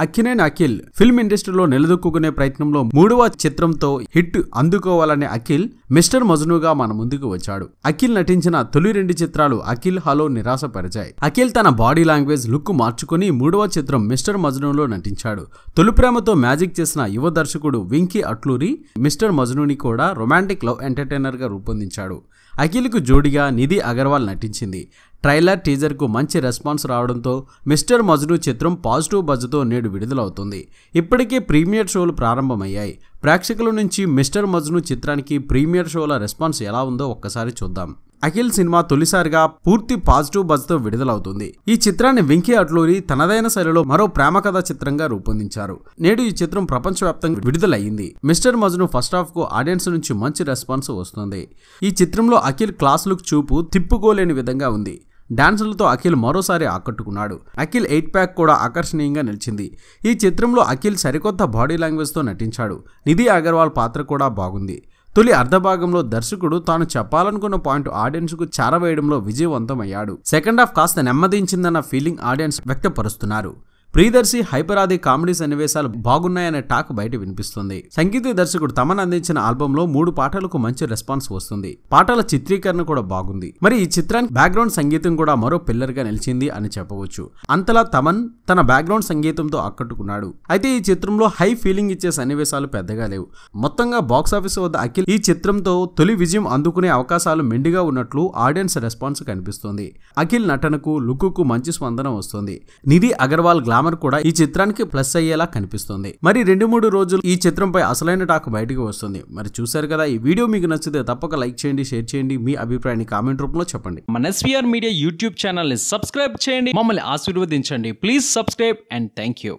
Akkineni Akhil film ఇండస్ట్రీలో నిలదొక్కునే ప్రయత్నంలో 3వ చిత్రంతో హిట్ అందుకోవాలనే అఖిల్ మిస్టర్ మజ్నుగా మన ముందుకు వచ్చాడు. అఖిల్ నటించిన తొలి 2 చిత్రాలు అఖిల్ హలో నిరాశపరిచాయి. అఖిల్ తన బాడీ లాంగ్వేజ్ లుక్ మార్చుకుని 3వ చిత్రం మిస్టర్ మజ్నులో నటించాడు. తొలి ప్రేమతో మ్యాజిక్ చేసిన యువ దర్శకుడు వెంకీ అట్లూరి మిస్టర్ మజ్నుని కూడా రొమాంటిక్ లవ్ ఎంటర్టైనర్ గా రూపొందించాడు. అఖిల్కు జోడిగా నిధి అగర్వాల్ నటించింది. ట్రైలర్ టీజర్కు మంచి రెస్పాన్స్ రావడంతో మిస్టర్ మజ్ను చిత్రం పాజిటివ్ బజ్తో నేడు విడుదలవుతుంది. ఇప్పటికే ప్రీమియర్ షోలు ప్రారంభమయ్యాయి. ప్రేక్షకుల నుంచి మిస్టర్ మజ్ను చిత్రానికి ప్రీమియర్ షోల రెస్పాన్స్ ఎలా ఉందో ఒక్కసారి చూద్దాం. అఖిల్ సినిమా తొలిసారిగా పూర్తి పాజిటివ్ బజ్తో విడుదలవుతుంది. ఈ చిత్రాన్ని వెంకీ అట్లూరి తనదైన శైలిలో మరో ప్రేమ కథ చిత్రంగా రూపొందించారు. నేడు ఈ చిత్రం ప్రపంచవ్యాప్తంగా విడుదలయ్యింది. మిస్టర్ మజ్ను ఫస్ట్ హాఫ్ కు ఆడియన్స్ నుంచి మంచి రెస్పాన్స్ వస్తుంది. ఈ చిత్రంలో అఖిల్ క్లాస్ లుక్ చూపు తిప్పుకోలేని విధంగా ఉంది. డాన్సులతో అఖిల్ మరోసారి ఆకట్టుకున్నాడు. అఖిల్ 8 ప్యాక్ కూడా ఆకర్షణీయంగా నిలిచింది. ఈ చిత్రంలో అఖిల్ సరికొత్త బాడీ లాంగ్వేజ్తో నటించాడు. నిధి అగర్వాల్ పాత్ర కూడా బాగుంది. తొలి అర్ధభాగంలో దర్శకుడు తాను చెప్పాలనుకున్న పాయింట్ ఆడియన్స్ కు చేరవేయడంలో విజయవంతమయ్యాడు. సెకండ్ హాఫ్ కాస్త నెమ్మదించిందన్న ఫీలింగ్ ఆడియన్స్ వ్యక్తపరుస్తున్నారు. ప్రియదర్శి హైపరాది కామెడీ సన్నివేశాలు బాగున్నాయనే టాక్ బయట వినిపిస్తుంది. సంగీత దర్శకుడు తమన్ అందించిన ఆల్బంలో 3 పాటలకు మంచి రెస్పాన్స్ వస్తుంది. పాటల చిత్రీకరణ కూడా బాగుంది. మరి ఈ చిత్రానికి బ్యాక్గ్రౌండ్ సంగీతం కూడా మరో పిల్లర్ గా నిలిచింది అని చెప్పవచ్చు. అంతలా తమన్ తన బ్యాక్గ్రౌండ్ సంగీతంతో ఆకట్టుకున్నాడు. అయితే ఈ చిత్రంలో హై ఫీలింగ్ ఇచ్చే సన్నివేశాలు పెద్దగా లేవు. మొత్తంగా బాక్సాఫీస్ వద్ద అఖిల్ ఈ చిత్రంతో తొలి విజయం అందుకునే అవకాశాలు మెండుగా ఉన్నట్లు ఆడియన్స్ రెస్పాన్స్ కనిపిస్తుంది. అఖిల్ నటనకు లుక్కు మంచి స్పందన వస్తుంది. నిధి అగర్వాల్ గ్లామర్ కూడా ఈ చిత్రానికి ప్లస్ అయ్యేలా కనిపిస్తుంది. మరి 2-3 రోజులు ఈ చిత్రంపై అసలైన టాక్ బయటకు వస్తుంది. మరి చూశారు కదా, ఈ వీడియో మీకు నచ్చితే తప్పక లైక్ చేయండి, షేర్ చేయండి, మీ అభిప్రాయాన్ని కామెంట్ రూపంలో చెప్పండి. మన ఎస్వీఆర్ మీడియా యూట్యూబ్ ఛానల్ ని సబ్స్క్రైబ్ చేయండి, మమ్మల్ని ఆశీర్వదించండి. Please subscribe and thank you.